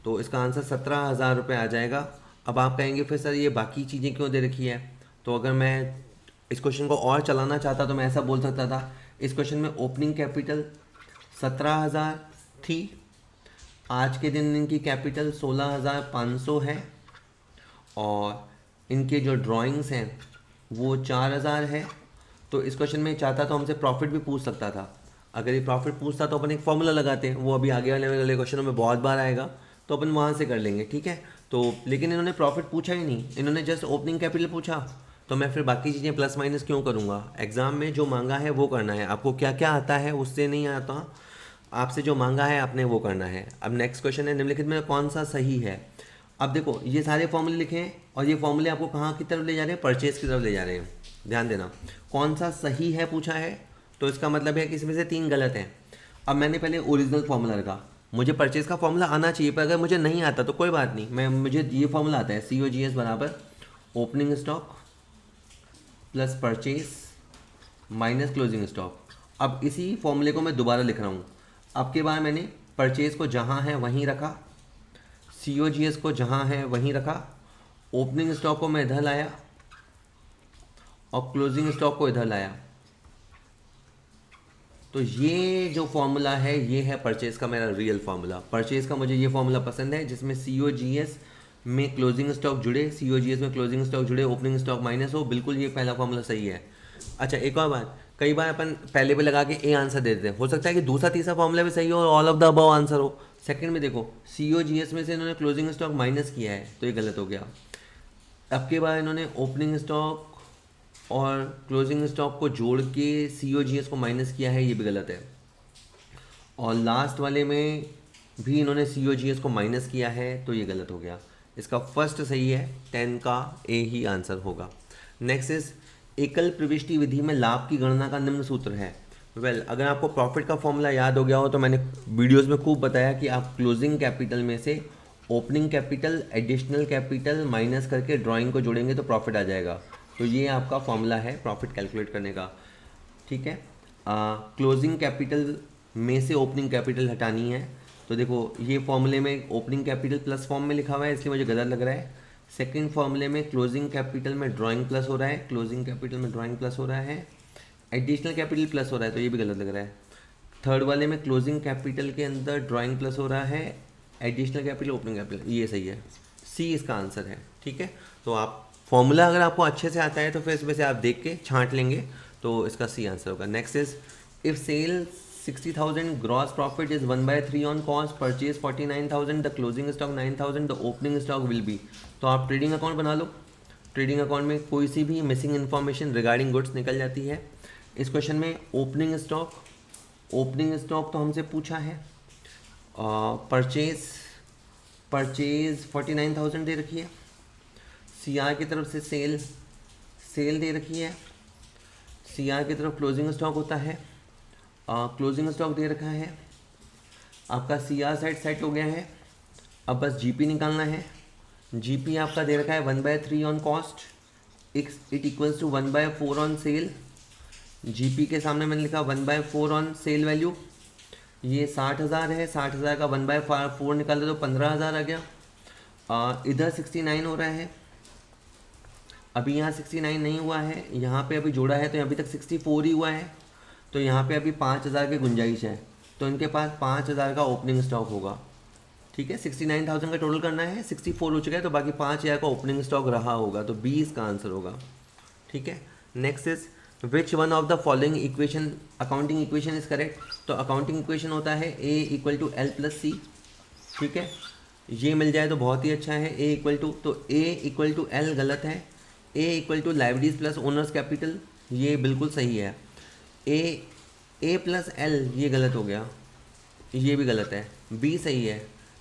तो इसका आंसर 17,000 रुपये आ जाएगा। अब आप कहेंगे फिर सर ये बाकी चीज़ें क्यों दे रखी है? तो अगर मैं इस क्वेश्चन को और चलाना चाहता तो मैं ऐसा बोल सकता था, इस क्वेश्चन में ओपनिंग कैपिटल 17,000 थी, आज के दिन इनकी कैपिटल 16,500 है, और इनके जो ड्राइंग्स हैं वो 4,000 है। तो इस क्वेश्चन में चाहता तो हमसे प्रॉफिट भी पूछ सकता था। अगर ये प्रॉफिट पूछता तो अपन एक फॉर्मूला लगाते हैं, वो अभी आगे वाले क्वेश्चनों में बहुत बार आएगा, तो अपन वहाँ से कर लेंगे। ठीक है, तो लेकिन इन्होंने प्रॉफिट पूछा ही नहीं, इन्होंने जस्ट ओपनिंग कैपिटल पूछा, तो मैं फिर बाकी चीज़ें प्लस माइनस क्यों करूँगा? एग्ज़ाम में जो मांगा है वो करना है, आपको क्या क्या आता है उससे नहीं आता, आपसे जो मांगा है आपने वो करना है। अब नेक्स्ट क्वेश्चन है, निम्नलिखित में कौन सा सही है? अब देखो ये सारे फॉर्मूले लिखे हैं और ये फॉर्मूले आपको कहाँ की तरफ ले जा रहे हैं? परचेज की तरफ ले जा रहे हैं। ध्यान देना, कौन सा सही है पूछा है, तो इसका मतलब है कि इसमें से 3 गलत हैं। अब मैंने पहले ओरिजिनल फॉर्मूला रखा, मुझे परचेज का फॉर्मूला आना चाहिए, पर अगर मुझे नहीं आता तो कोई बात नहीं, मुझे ये फॉर्मूला आता है, COGS बराबर opening stock plus purchase minus closing stock. अब इसी फॉर्मूले को मैं दोबारा लिख रहा हूँ। अब के बार मैंने परचेज को जहाँ है वहीं रखा, COGS को जहाँ है वहीं रखा, ओपनिंग स्टॉक को मैं इधर लाया और क्लोजिंग स्टॉक को इधर लाया, तो ये जो फॉर्मूला है ये है परचेज का मेरा रियल फार्मूला। परचेज का मुझे ये फॉर्मूला पसंद है जिसमें COGS में क्लोजिंग स्टॉक जुड़े, COGS में क्लोजिंग स्टॉक जुड़े, ओपनिंग स्टॉक माइनस हो। बिल्कुल ये पहला फॉर्मूला सही है। अच्छा, एक और बात, कई बार अपन पहले पे लगा के ए आंसर दे देते हैं, हो सकता है कि दूसरा तीसरा फॉर्मूला भी सही हो और all of the above answer हो। सेकंड में देखो COGS में से इन्होंने क्लोजिंग स्टॉक माइनस किया है तो ये गलत हो गया। अब के बाद इन्होंने ओपनिंग स्टॉक और क्लोजिंग स्टॉक को जोड़ के COGS को माइनस किया है, ये भी गलत है। और लास्ट वाले में भी इन्होंने COGS को माइनस किया है तो ये गलत हो गया। इसका फर्स्ट सही है, 10 का ए ही आंसर होगा। नेक्स्ट इज एकल प्रविष्टि विधि में लाभ की गणना का निम्न सूत्र है। अगर आपको प्रॉफिट का फॉर्मूला याद हो गया हो तो मैंने वीडियोस में खूब बताया कि आप क्लोजिंग कैपिटल में से opening capital, additional capital minus करके ड्राइंग को जोड़ेंगे तो प्रॉफिट आ जाएगा। तो ये आपका फॉर्मूला है प्रॉफिट कैलकुलेट करने का, ठीक है। क्लोजिंग कैपिटल में से ओपनिंग कैपिटल हटानी है, तो देखो ये फॉर्मूले में ओपनिंग कैपिटल प्लस फॉर्म में लिखा हुआ है इसलिए मुझे गलत लग रहा है। सेकंड फॉर्मूले में क्लोजिंग कैपिटल में ड्राइंग प्लस हो रहा है, क्लोजिंग कैपिटल में ड्राइंग प्लस हो रहा है, एडिशनल कैपिटल प्लस हो रहा है तो ये भी गलत लग रहा है। थर्ड वाले में क्लोजिंग कैपिटल के अंदर ड्राइंग प्लस हो रहा है, एडिशनल कैपिटल ओपनिंग कैपिटल, ये सही है, सी इसका आंसर है, ठीक है। तो आप फॉर्मूला अगर आपको अच्छे से आता है तो फिर इसमें से आप देख के छांट लेंगे तो इसका सी आंसर होगा। Next is if sale 60,000 gross profit is 1/3 on cost, purchase 49,000, the closing stock 9,000, the opening stock will be. तो आप ट्रेडिंग अकाउंट बना लो। ट्रेडिंग अकाउंट में कोई सी भी मिसिंग इन्फॉर्मेशन रिगार्डिंग गुड्स निकल जाती है। इस क्वेश्चन में ओपनिंग स्टॉक तो हमसे पूछा है, परचेज 49,000 दे रखी है, CR की तरफ से सेल दे रखी है, CR की तरफ क्लोजिंग स्टॉक होता है, क्लोजिंग स्टॉक दे रखा है, आपका CR साइड सेट हो गया है। अब बस GP निकालना है। GP आपका दे रखा है 1/3 on cost, it equals to 1/4 on sale. GP के सामने मैंने लिखा 1/4 ऑन सेल वैल्यू, ये 60,000 है, 60,000 का 1/4 निकाल दो तो 15,000 आ गया। इधर 69 हो रहा है, अभी यहाँ 69 नहीं हुआ है, यहाँ पे अभी जोड़ा है तो अभी तक 64 ही हुआ है, तो यहाँ पे अभी 5,000 की गुंजाइश है, तो इनके पास 5,000 का ओपनिंग स्टॉक होगा, ठीक है। 69,000 का टोटल करना है, 64 हो चुका है तो बाकी 5,000 का ओपनिंग स्टॉक रहा होगा, तो 20 का आंसर होगा, ठीक है। Next is which one of the following equation accounting equation is correct. तो अकाउंटिंग इक्वेशन होता है A = L + C, ठीक है। ये मिल जाए तो बहुत ही अच्छा है। तो A = L गलत है, A = liabilities plus owners capital, ये बिल्कुल सही है। A + L ये गलत हो गया, ये भी गलत है। B सही है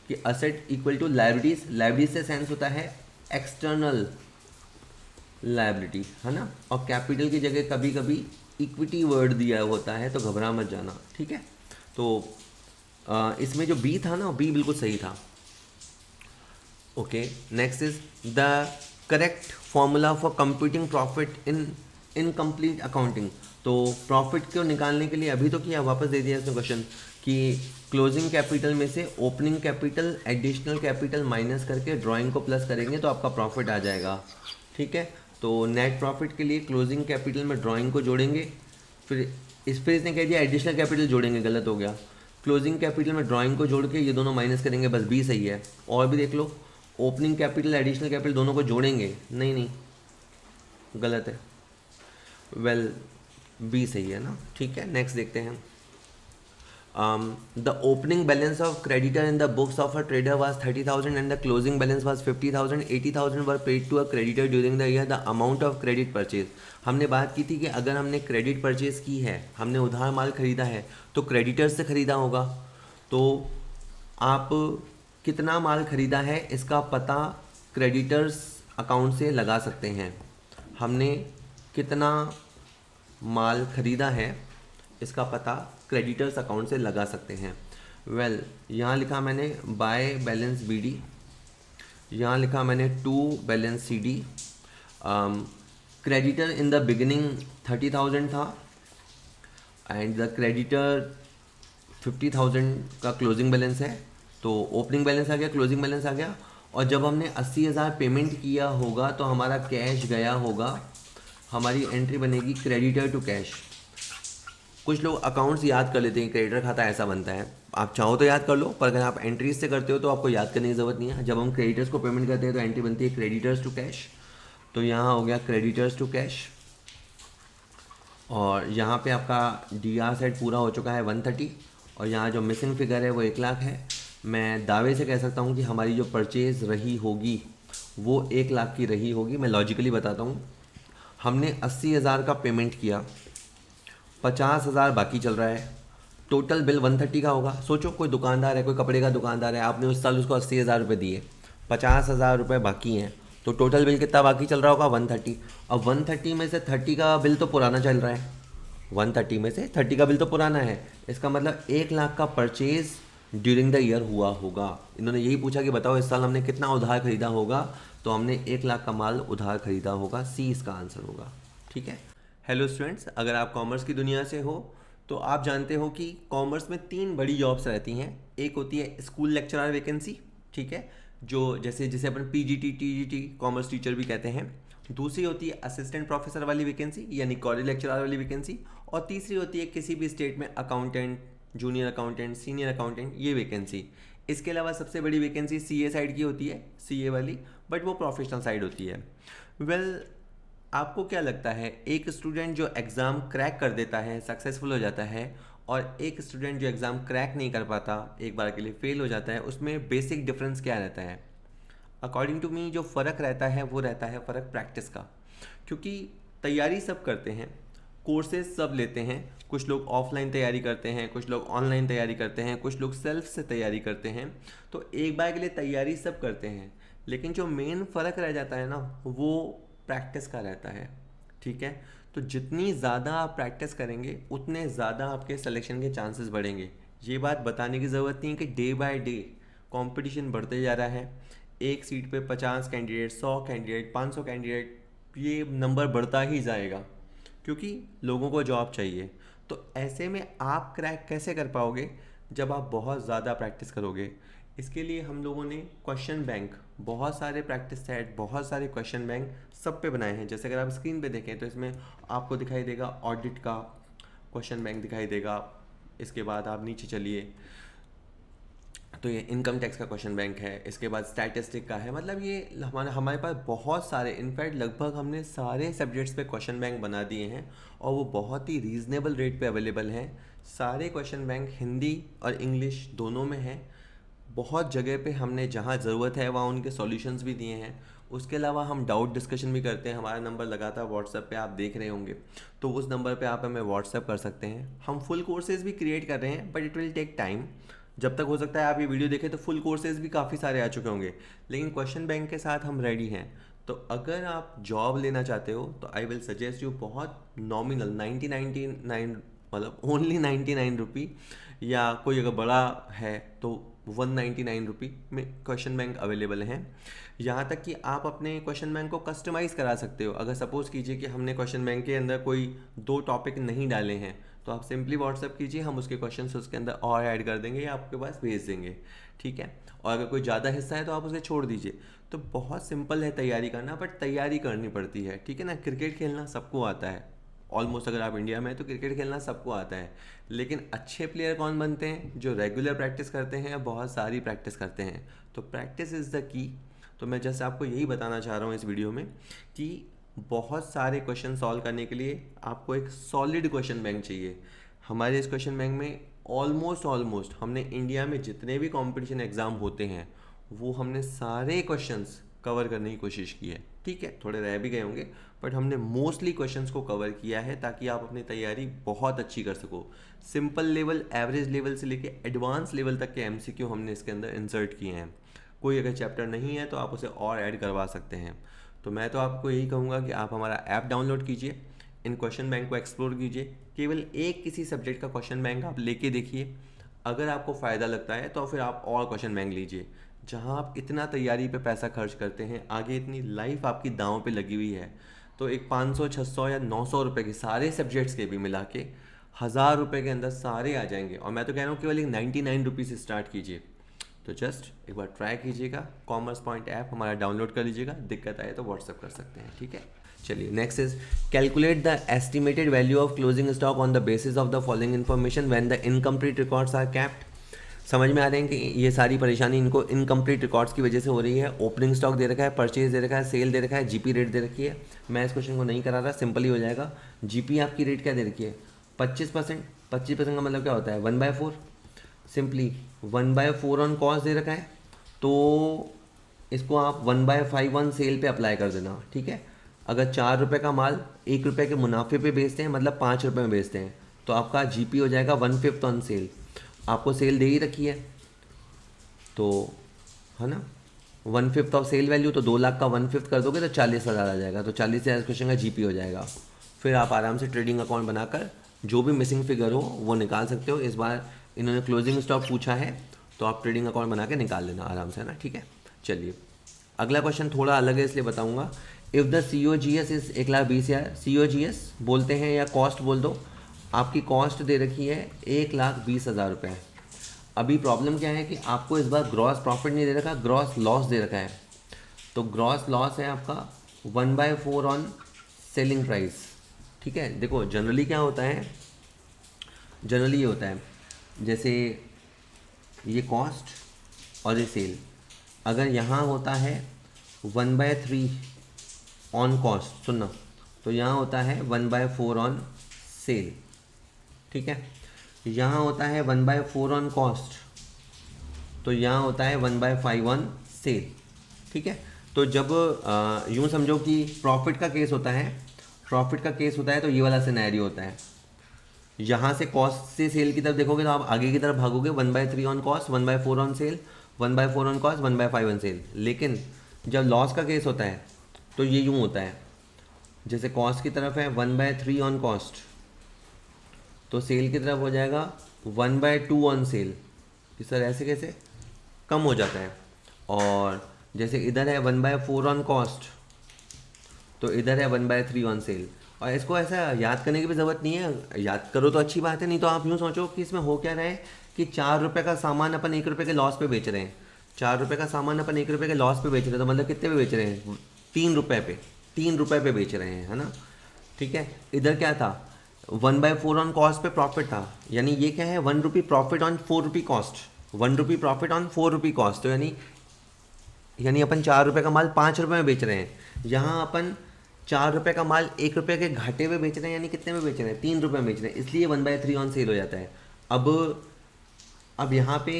कि असेट इक्वल टू लाइबिलिटीज से सेंस होता है एक्सटर्नल लाइबिलिटी, है ना, और कैपिटल की जगह कभी कभी इक्विटी वर्ड दिया होता है तो घबरा मत जाना, ठीक है। तो इसमें जो B था ना, B बिल्कुल सही था। Okay, next is the correct formula for computing profit in incomplete accounting. तो प्रॉफिट को निकालने के लिए अभी तो किया, वापस दे दिया इसमें क्वेश्चन कि क्लोजिंग कैपिटल में से opening capital, additional capital minus करके ड्राइंग को प्लस करेंगे तो आपका प्रॉफिट आ जाएगा, ठीक है। तो नेट प्रॉफिट के लिए क्लोजिंग कैपिटल में ड्राइंग को जोड़ेंगे, फिर इसने कह दिया एडिशनल कैपिटल जोड़ेंगे, गलत हो गया। क्लोजिंग कैपिटल में ड्राइंग को जोड़ के ये दोनों माइनस करेंगे, बस B सही है। और भी देख लो, ओपनिंग कैपिटल एडिशनल कैपिटल दोनों को जोड़ेंगे, नहीं गलत है, B सही है ना, ठीक है। नेक्स्ट देखते हैं। The opening balance of creditor in the books of a trader was 30,000 and the closing balance was 50,000। 80,000 were paid to a creditor during the year. The amount of credit purchase. हमने बात की थी कि अगर हमने credit purchase की है, हमने उधार माल खरीदा है तो क्रेडिटर्स से ख़रीदा होगा, तो आप कितना माल खरीदा है इसका पता क्रेडिटर्स अकाउंट से लगा सकते हैं। हमने कितना माल खरीदा है इसका पता क्रेडिटर्स अकाउंट से लगा सकते हैं। यहाँ लिखा मैंने बाय बैलेंस BD, यहाँ लिखा मैंने to balance CD। Creditor in the beginning 30,000 था एंड द क्रेडिटर 50,000 का क्लोजिंग बैलेंस है, तो ओपनिंग बैलेंस आ गया, क्लोजिंग बैलेंस आ गया, और जब हमने 80,000 पेमेंट किया होगा तो हमारा कैश गया होगा, हमारी एंट्री बनेगी क्रेडिटर टू कैश। कुछ लोग अकाउंट्स याद कर लेते हैं, क्रेडिटर खाता ऐसा बनता है, आप चाहो तो याद कर लो, पर अगर आप एंट्रीज से करते हो तो आपको याद करने की ज़रूरत नहीं है। जब हम क्रेडिटर्स को पेमेंट करते हैं तो एंट्री बनती है क्रेडिटर्स टू कैश, तो यहाँ हो गया क्रेडिटर्स टू कैश। और यहाँ पे आपका DR सेट पूरा हो चुका है 130, और यहाँ जो मिसिंग फिगर है वो 1 लाख है। मैं दावे से कह सकता हूँ कि हमारी जो परचेज़ रही होगी वो 1 लाख की रही होगी। मैं लॉजिकली बताता हूँ, हमने 80,000 का पेमेंट किया, 50,000 बाकी चल रहा है, टोटल बिल 130 का होगा। सोचो कोई दुकानदार है, कोई कपड़े का दुकानदार है, आपने उस साल उसको 80,000 रुपये दिए, 50,000 रुपये बाकी हैं, तो टोटल बिल कितना बाकी चल रहा होगा 130। अब 130 में से 30 का बिल तो पुराना चल रहा है, 130 में से 30 का बिल तो पुराना है, इसका मतलब 1 लाख का परचेज ड्यूरिंग द ईयर हुआ होगा। इन्होंने यही पूछा कि बताओ इस साल हमने कितना उधार खरीदा होगा, तो हमने 1 लाख का माल उधार खरीदा होगा, सी इसका आंसर होगा। ठीक है। हेलो स्टूडेंट्स, अगर आप कॉमर्स की दुनिया से हो तो आप जानते हो कि कॉमर्स में 3 बड़ी जॉब्स रहती हैं। एक होती है स्कूल लेक्चरर वैकेंसी, ठीक है, जो जिसे अपन PGT TGT कॉमर्स टीचर भी कहते हैं। दूसरी होती है असिस्टेंट प्रोफेसर वाली वैकेंसी, यानी कॉलेज लेक्चरर वाली वैकेंसी। और तीसरी होती है किसी भी स्टेट में accountant, junior accountant, senior accountant, ये वैकेंसी। इसके अलावा सबसे बड़ी वैकेंसी CA साइड की होती है, CA वाली, बट वो प्रोफेशनल साइड होती है। वेल, आपको क्या लगता है, एक स्टूडेंट जो एग्ज़ाम क्रैक कर देता है, सक्सेसफुल हो जाता है, और एक स्टूडेंट जो एग्ज़ाम क्रैक नहीं कर पाता, एक बार के लिए फेल हो जाता है, उसमें बेसिक डिफरेंस क्या रहता है? अकॉर्डिंग टू मी जो फ़र्क रहता है वो रहता है फ़र्क प्रैक्टिस का। क्योंकि तैयारी सब करते हैं, कोर्सेज सब लेते हैं, कुछ लोग ऑफलाइन तैयारी करते हैं, कुछ लोग ऑनलाइन तैयारी करते हैं, कुछ लोग सेल्फ से तैयारी करते हैं, तो एक बार के लिए तैयारी सब करते हैं, लेकिन जो मेन फ़र्क रह जाता है ना, वो प्रैक्टिस का रहता है। ठीक है, तो जितनी ज़्यादा आप प्रैक्टिस करेंगे उतने ज़्यादा आपके सिलेक्शन के चांसेस बढ़ेंगे। ये बात बताने की ज़रूरत नहीं है कि डे बाय डे कंपटीशन बढ़ते जा रहा है, एक सीट पे 50 कैंडिडेट, 100 कैंडिडेट, 500 कैंडिडेट, ये नंबर बढ़ता ही जाएगा, क्योंकि लोगों को जॉब चाहिए। तो ऐसे में आप क्रैक कैसे कर पाओगे? जब आप बहुत ज़्यादा प्रैक्टिस करोगे। इसके लिए हम लोगों ने क्वेश्चन बैंक, बहुत सारे प्रैक्टिस सेट, बहुत सारे क्वेश्चन बैंक सब पे बनाए हैं। जैसे अगर आप स्क्रीन पे देखें तो इसमें आपको दिखाई देगा ऑडिट का क्वेश्चन बैंक दिखाई देगा, इसके बाद आप नीचे चलिए तो ये इनकम टैक्स का क्वेश्चन बैंक है, इसके बाद स्टैटिस्टिक का है। मतलब ये हमारे पास बहुत सारे, इनफैक्ट लगभग हमने सारे सब्जेक्ट्स पे क्वेश्चन बैंक बना दिए हैं, और वो बहुत ही रीज़नेबल रेट पे अवेलेबल हैं। सारे क्वेश्चन बैंक हिंदी और इंग्लिश दोनों में हैं। बहुत जगह पे हमने जहाँ ज़रूरत है वहाँ उनके सॉल्यूशंस भी दिए हैं। उसके अलावा हम डाउट डिस्कशन भी करते हैं, हमारा नंबर लगातार व्हाट्सएप पे आप देख रहे होंगे, तो उस नंबर पे आप हमें व्हाट्सएप कर सकते हैं। हम फुल कोर्सेज भी क्रिएट कर रहे हैं, but it will take time. जब तक हो सकता है आप ये वीडियो देखें तो फुल कोर्सेज भी काफ़ी सारे आ चुके होंगे, लेकिन क्वेश्चन बैंक के साथ हम रेडी हैं। तो अगर आप जॉब लेना चाहते हो तो आई विल सजेस्ट यू बहुत नॉमिनल 99, मतलब ओनली 99 रुपी, या कोई अगर बड़ा है तो 199 रुपी में क्वेश्चन बैंक अवेलेबल हैं। यहाँ तक कि आप अपने क्वेश्चन बैंक को कस्टमाइज़ करा सकते हो। अगर सपोज़ कीजिए कि हमने क्वेश्चन बैंक के अंदर कोई 2 टॉपिक नहीं डाले हैं, तो आप सिंपली व्हाट्सअप कीजिए, हम उसके क्वेश्चंस उसके अंदर और ऐड कर देंगे या आपके पास भेज देंगे। ठीक है, और अगर कोई ज़्यादा हिस्सा है तो आप उसे छोड़ दीजिए। तो बहुत सिंपल है तैयारी करना, बट तैयारी करनी पड़ती है। ठीक है ना, क्रिकेट खेलना सबको आता है ऑलमोस्ट, अगर आप इंडिया में हैं तो क्रिकेट खेलना सबको आता है, लेकिन अच्छे प्लेयर कौन बनते हैं? जो रेगुलर प्रैक्टिस करते हैं, बहुत सारी प्रैक्टिस करते हैं। तो प्रैक्टिस इज़ द की। तो मैं जैसे आपको यही बताना चाह रहा हूँ इस वीडियो में कि बहुत सारे क्वेश्चन सॉल्व करने के लिए आपको एक सॉलिड क्वेश्चन बैंक चाहिए। हमारे इस क्वेश्चन बैंक में ऑलमोस्ट हमने इंडिया में जितने भी कंपटीशन एग्ज़ाम होते हैं वो हमने सारे क्वेश्चंस कवर करने की कोशिश की है। ठीक है, थोड़े रह भी गए होंगे, बट हमने मोस्टली क्वेश्चंस को कवर किया है ताकि आप अपनी तैयारी बहुत अच्छी कर सको। सिंपल लेवल, एवरेज लेवल से लेके एडवांस लेवल तक के MCQ हमने इसके अंदर इंसर्ट किए हैं। कोई अगर चैप्टर नहीं है तो आप उसे और ऐड करवा सकते हैं। तो मैं तो आपको यही कहूँगा कि आप हमारा ऐप डाउनलोड कीजिए, इन क्वेश्चन बैंक को एक्सप्लोर कीजिए, केवल एक किसी सब्जेक्ट का क्वेश्चन बैंक आप लेके देखिए। अगर आपको फ़ायदा लगता है तो फिर आप और क्वेश्चन बैंक लीजिए। जहाँ आप इतना तैयारी पे पैसा खर्च करते हैं, आगे इतनी लाइफ आपकी दांव पे लगी हुई है, तो एक 500, 600 या 900 रुपये के सारे सब्जेक्ट्स के भी मिला के 1000 रुपये के अंदर सारे आ जाएंगे। और मैं तो कह रहा हूँ केवल एक 99 रुपीज़ से स्टार्ट कीजिए, तो जस्ट एक बार ट्राई कीजिएगा, कॉमर्स पॉइंट ऐप हमारा डाउनलोड कर लीजिएगा, दिक्कत आए तो व्हाट्सअप कर सकते हैं, ठीक है। चलिए next is calculate the estimated value of closing stock on the basis of the following information when the incomplete records are kept. समझ में आ रहे हैं कि ये सारी परेशानी इनको इनकम्प्लीट रिकॉर्ड्स की वजह से हो रही है। ओपनिंग स्टॉक दे रखा है, परचेज दे रखा है, सेल दे रखा है, जीपी रेट दे रखी है। मैं इस क्वेश्चन को नहीं करा रहा, सिंपल ही हो जाएगा। जीपी आपकी रेट क्या दे रखी है? 25%। 25% का मतलब क्या होता है? 1/4। सिंपली 1/4 ऑन कॉस्ट दे रखा है, तो इसको आप 1/5 ऑन सेल पे अप्लाई कर देना, ठीक है। अगर 4 रुपये का माल 1 रुपये के मुनाफे पे बेचते हैं, मतलब 5 रुपये में बेचते हैं, तो आपका जीपी हो जाएगा 1/5 ऑन सेल। आपको सेल दे ही रखी है, तो है ना, 1/5 ऑफ सेल वैल्यू, तो 2 लाख का 1/5 कर दोगे तो 40,000 आ जाएगा। तो 40,000 क्वेश्चन का जीपी हो जाएगा। फिर आप आराम से ट्रेडिंग अकाउंट बनाकर जो भी मिसिंग फिगर हो वो निकाल सकते हो। इस बार इन्होंने क्लोजिंग स्टॉक पूछा है, तो आप ट्रेडिंग अकाउंट बना के निकाल लेना आराम से, है ना, ठीक है। चलिए अगला क्वेश्चन थोड़ा अलग है, इसलिए बताऊंगा। If the COGS is 1,20,000, COGS बोलते हैं या कॉस्ट बोल दो, आपकी कॉस्ट दे रखी है 1,20,000 रुपये। अभी प्रॉब्लम क्या है कि आपको इस बार ग्रॉस प्रॉफिट नहीं दे रखा, ग्रॉस लॉस दे रखा है। तो ग्रॉस लॉस है आपका 1/4 ऑन सेलिंग प्राइस, ठीक है। देखो जनरली क्या होता है, जनरली ये होता है, जैसे ये कॉस्ट और ये सेल, अगर यहाँ होता है 1/3 ऑन कॉस्ट, सुनना, तो यहाँ होता है 1/4 ऑन सेल, ठीक है। यहाँ होता है 1/4 ऑन कॉस्ट, तो यहाँ होता है 1/5 ऑन सेल, ठीक है। तो जब यूँ समझो कि प्रॉफिट का केस होता है, प्रॉफिट का केस होता है, तो ये वाला सिनेरियो होता है। यहाँ से कॉस्ट से सेल की तरफ देखोगे तो आप आगे की तरफ भागोगे, 1/3 on cost, 1/4 on cell, 1/4 on cost, 1/5 on cell. लेकिन जब लॉस का केस होता है तो ये यूँ होता है, जैसे कॉस्ट की तरफ है 1/3 ऑन कॉस्ट, तो सेल की तरफ हो जाएगा 1/2 ऑन सेल। इस तरह ऐसे कैसे कम हो जाता है। और जैसे इधर है 1/4 ऑन कॉस्ट, तो इधर है 1/3 ऑन सेल। और इसको ऐसा याद करने की भी ज़रूरत नहीं है, याद करो तो अच्छी बात है, नहीं तो आप यूँ सोचो कि इसमें हो क्या रहा है कि 4 रुपये का सामान अपन 1 रुपये के लॉस पे बेच रहे हैं। 4 रुपये का सामान अपन 1 रुपये के लॉस पे बेच रहे हैं, तो मतलब कितने पे बेच रहे हैं? 3 रुपये पे, 3 रुपये पे बेच रहे हैं, है ना, ठीक है। इधर क्या था? 1/4 ऑन कॉस्ट पे प्रॉफिट था, यानी ये क्या है, 1 rupee profit on 4 rupee cost, 1 rupee profit on 4 rupee cost. तो यानी अपन 4 रुपये का माल 5 रुपये में बेच रहे हैं। यहाँ अपन 4 रुपये का माल 1 रुपये के घाटे में बेच रहे हैं, यानी कितने में बेच रहे हैं? 3 रुपये में बेच रहे हैं, इसलिए 1/3 ऑन सेल हो जाता है। अब यहाँ पे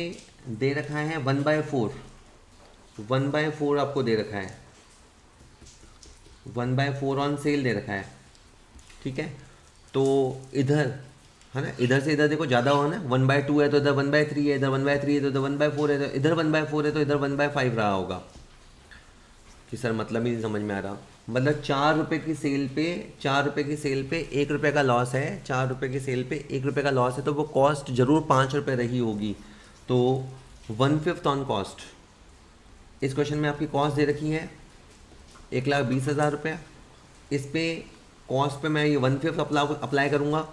दे रखा है 1/4, 1/4 आपको दे रखा है, 1/4 ऑन सेल दे रखा है, ठीक है। तो इधर है ना, इधर से इधर देखो ज़्यादा हो ना, 1/2 है तो इधर 1/3 है, इधर 1/3 है तो इधर 1/4 है, तो इधर 1/4 है तो इधर 1/5 रहा होगा। कि सर मतलब ही नहीं समझ में आ रहा। मतलब 4 रुपये की सेल पे, 4 रुपये की सेल पे 1 रुपये का लॉस है, 4 रुपये की सेल पे 1 रुपये का लॉस है, तो वो कॉस्ट जरूर 5 रुपये रही होगी, तो 1/5 ऑन कॉस्ट। इस क्वेश्चन में आपकी कॉस्ट दे रखी है 1,20,000 रुपये। इस पे कॉस्ट पे मैं ये 1/5 अप्लाई करूँगा,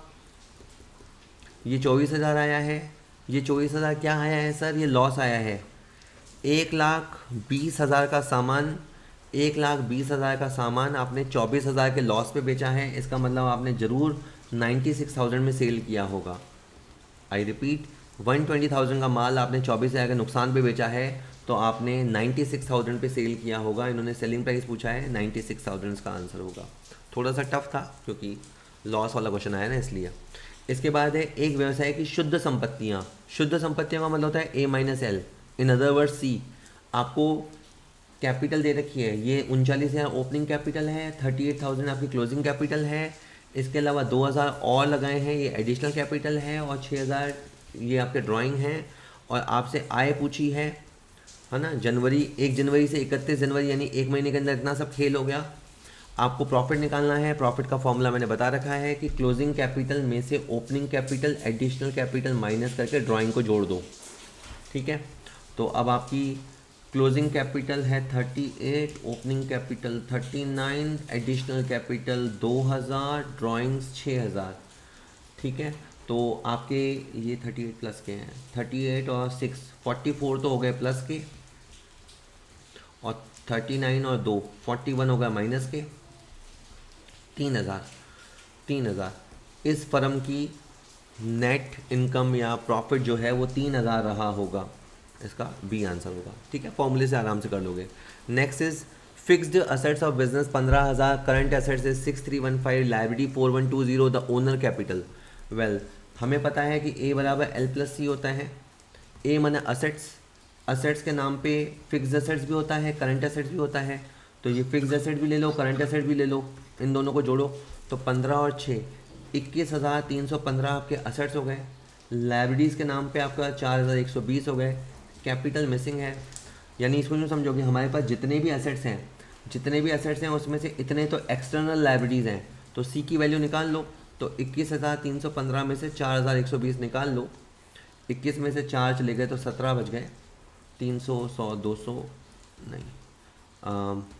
ये 24,000 आया है। ये 24,000 क्या आया है सर? ये लॉस आया है। 1,20,000 का सामान, 1,20,000 का सामान आपने 24,000 के लॉस पे बेचा है, इसका मतलब आपने ज़रूर 96,000 में सेल किया होगा। आई रिपीट, 120,000 का माल आपने 24,000 के नुकसान पे बेचा है, तो आपने 96,000 पे सेल किया होगा। इन्होंने सेलिंग प्राइस पूछा है, 96,000 इसका आंसर होगा। थोड़ा सा टफ था क्योंकि लॉस वाला क्वेश्चन आया ना, इसलिए। इसके बाद है एक व्यवसाय की शुद्ध संपत्तियाँ। शुद्ध संपत्तियों का मतलब होता है A-L, in other word C। आपको कैपिटल दे रखी है, ये 39,000 ओपनिंग कैपिटल है, 38,000 आपकी क्लोजिंग कैपिटल है, इसके अलावा 2,000 और लगाए हैं, ये एडिशनल कैपिटल है, और 6,000 ये आपके ड्राइंग हैं। और आपसे आय पूछी है ना, 1 जनवरी से 31 जनवरी, यानी 1 महीने के अंदर इतना सब खेल हो गया। आपको प्रॉफिट निकालना है। प्रॉफिट का फॉर्मूला मैंने बता रखा है कि क्लोजिंग कैपिटल में से opening capital, additional capital minus करके ड्राइंग को जोड़ दो, ठीक है। तो अब आपकी क्लोजिंग कैपिटल है 38, opening capital 39, additional capital 2,000, drawings 6,000, ठीक है। तो तो आपके ये 38 प्लस के हैं, 38 और 6 44 तो हो गए प्लस के, और 39 और 2 41 हो गया माइनस के। 3,000 इस फर्म की नेट इनकम या प्रॉफिट जो है वो 3,000 रहा होगा। इसका बी आंसर होगा। ठीक है, फॉर्मूले से आराम से कर लोगे। Next is fixed assets of business 15,000, current assets is 6,315, liability 4,120, the owner capital. Well, हमें पता है कि ए बराबर एल प्लस सी होता है। ए माने असेट्स, असेट्स के नाम पे फिक्स्ड असेट्स भी होता है, करंट असेट्स भी होता है। तो ये फिक्स्ड असेट भी ले लो, करंट असेट भी ले लो, इन दोनों को जोड़ो तो 15 और 6 21,315 आपके असेट्स हो गए। लाइबिलिटीज़ के नाम पे आपका 4,120 हो गए। कैपिटल मिसिंग है, यानी इसको यूँ समझोगे हमारे पास जितने भी असेट्स हैं उसमें से इतने तो एक्सटर्नल लाइबिलिटीज़ हैं। तो सी की वैल्यू निकाल लो, तो 21,315 में से 4,120 निकाल लो। 21 में से 4 चले गए तो 17 बच गए। 300 100 200 नहीं,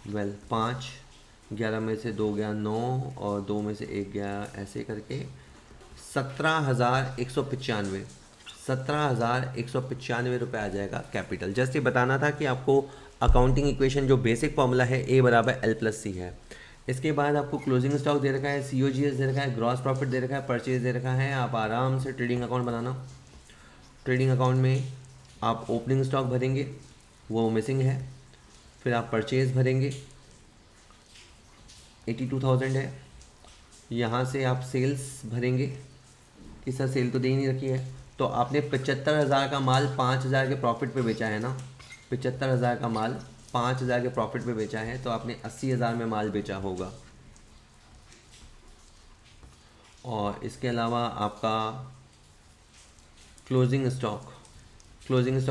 वेल 5, 11 में से 2 गया 9 और 2 में से 1 गया, ऐसे करके 17,195 रुपये आ जाएगा कैपिटल। जस्ट ये बताना था कि आपको अकाउंटिंग इक्वेशन जो बेसिक फॉर्मूला है ए बराबर एल प्लस सी है। इसके बाद आपको क्लोजिंग स्टॉक दे रखा है, COGS दे रखा है, ग्रॉस प्रॉफिट दे रखा है, परचेज दे रखा है। आप आराम से ट्रेडिंग अकाउंट बनाना। ट्रेडिंग अकाउंट में आप ओपनिंग स्टॉक भरेंगे, वो मिसिंग है। फिर आप परचेज भरेंगे, 82,000 है। यहाँ से आप सेल्स भरेंगे, कि सर सेल तो दे ही नहीं रखी है। तो आपने 75,000 का माल 5,000 के प्रॉफिट पे बेचा है ना, 75,000 का माल 5,000 के प्रॉफिट पे बेचा है, तो आपने 80,000 में माल बेचा होगा। और इसके अलावा आपका क्लोजिंग स्टॉक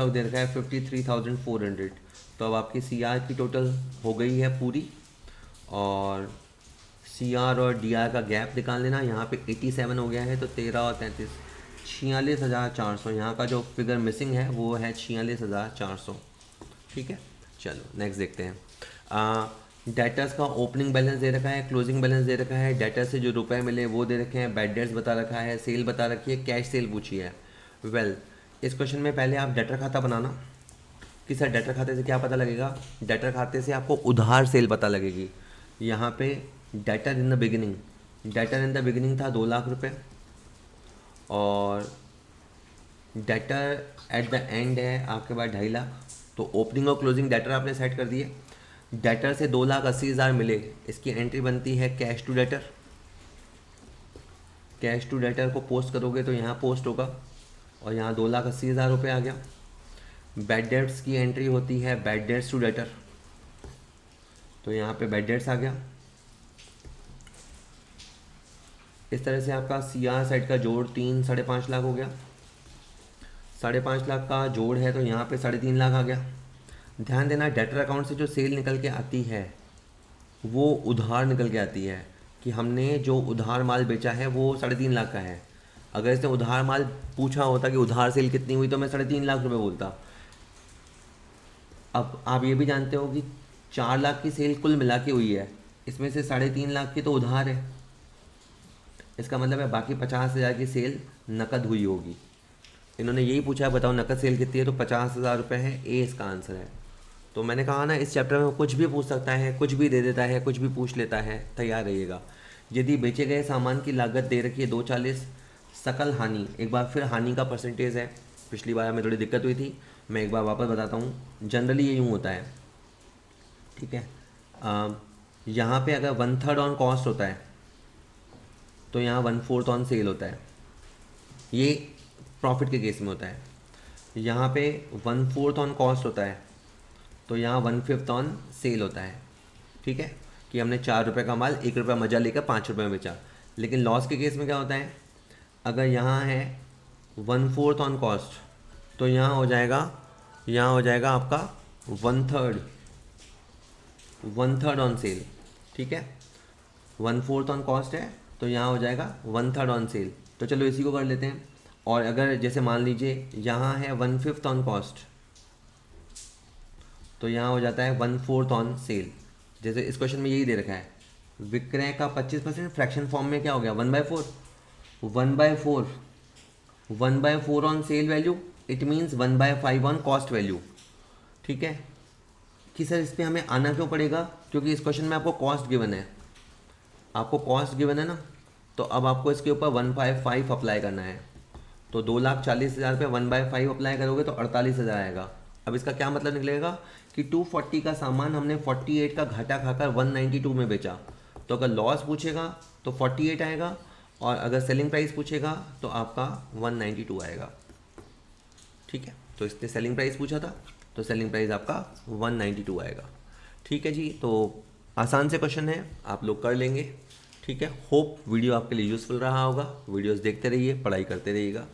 दे रखा है 53,400। तो अब आपकी CR की टोटल हो गई है पूरी, और CR और DR का गैप निकाल लेना। यहाँ पे 87 हो गया है, तो 13 और 33 46,400। यहाँ का जो फिगर मिसिंग है वो है 46,400। ठीक है, चलो नेक्स्ट देखते हैं। डेटर्स का ओपनिंग बैलेंस दे रखा है, क्लोजिंग बैलेंस दे रखा है, डेटर से जो रुपए मिले वो दे रखे हैं, बैड डेट्स बता रखा है, सेल बता रखी है, कैश सेल पूछी है। वेल, इस क्वेश्चन में पहले आप डेटर खाता बनाना कि सर डेटर खाते से क्या पता लगेगा। डेटर खाते से आपको उधार सेल पता लगेगी। यहाँ पे डेटर इन द बिगिनिंग था 2 लाख रुपए, और डेटर एट द एंड है आपके पास 2.5 लाख। तो ओपनिंग और क्लोजिंग डेटर आपने सेट कर दिए। डेटर से 2,80,000 मिले, इसकी एंट्री बनती है cash to debtor. Cash to debtor को पोस्ट करोगे तो यहाँ पोस्ट होगा, और यहाँ 2,80,000 रुपये आ गया। बैड डेट्स की एंट्री होती है बैड डेट्स टू डेटर, तो यहाँ पे बैड डेट्स आ गया। इस तरह से आपका CR साइड का जोड़ 3-5.5 लाख हो गया। 5.5 लाख का जोड़ है तो यहाँ पे 3.5 लाख आ गया। ध्यान देना, डेटर अकाउंट से जो सेल निकल के आती है वो उधार निकल के आती है, कि हमने जो उधार माल बेचा है वो 3.5 लाख का है। अगर इसने उधार माल पूछा होता कि उधार सेल कितनी हुई, तो मैं 3.5 लाख रुपए बोलता। अब आप ये भी जानते हो कि 4 लाख की सेल कुल मिला के हुई है, इसमें से 3.5 लाख की तो उधार है। इसका मतलब है बाकी 50,000 की सेल नकद हुई होगी। इन्होंने यही पूछा है, बताओ नकद सेल कितनी है, तो 50,000 रुपये है। ए इसका आंसर है। तो मैंने कहा ना, इस चैप्टर में कुछ भी पूछ सकता है, कुछ भी दे देता है, कुछ भी पूछ लेता है, तैयार रहिएगा। यदि बेचे गए सामान की लागत दे रखी है 240, सकल हानि, एक बार फिर हानि का परसेंटेज है। पिछली बार हमें थोड़ी दिक्कत हुई थी, मैं एक बार वापस बताता हूँ। जनरली ये यूँ होता है, ठीक है। यहाँ पे अगर 1/3 ऑन कॉस्ट होता है तो यहाँ 1/4 ऑन सेल होता है। ये प्रॉफिट के केस में होता है। यहाँ पे 1/4 ऑन कॉस्ट होता है तो यहाँ 1/5 ऑन सेल होता है। ठीक है, कि हमने 4 रुपये का माल 1 रुपया मजा लेकर 5 रुपये में बेचा। लेकिन लॉस के केस में क्या होता है, अगर यहाँ है 1/4 ऑन कॉस्ट तो यहाँ हो जाएगा आपका 1/3 ऑन सेल। ठीक है, 1/4 ऑन कॉस्ट है तो यहाँ हो जाएगा 1/3 ऑन सेल। तो चलो इसी को कर लेते हैं। और अगर जैसे मान लीजिए यहाँ है 1/5 ऑन कॉस्ट तो यहाँ हो जाता है 1/4 ऑन सेल। जैसे इस क्वेश्चन में यही दे रखा है, विक्रय का 25% फ्रैक्शन फॉर्म में क्या हो गया 1/4। 1/4 on cell value, it means 1/5 on cost value. ठीक है कि सर इस पर हमें आना क्यों पड़ेगा, क्योंकि इस क्वेश्चन में आपको कॉस्ट गिवन है, आपको कॉस्ट गिवन है ना, तो अब आपको इसके ऊपर 1/5 अप्लाई करना है। तो 2,40,000 पे 1/5 अप्लाई करोगे तो 48,000 आएगा। अब इसका क्या मतलब निकलेगा कि 240 का सामान हमने 48 का घाटा खाकर 192 में बेचा, तो अगर लॉस पूछेगा तो 48 आएगा, और अगर सेलिंग प्राइस पूछेगा तो आपका 192 आएगा। ठीक है, तो इसने सेलिंग प्राइस पूछा था तो सेलिंग प्राइस आपका 192 आएगा। ठीक है जी, तो आसान से क्वेश्चन है, आप लोग कर लेंगे। ठीक है, होप वीडियो आपके लिए यूज़फुल रहा होगा। वीडियोस देखते रहिए, पढ़ाई करते रहिएगा।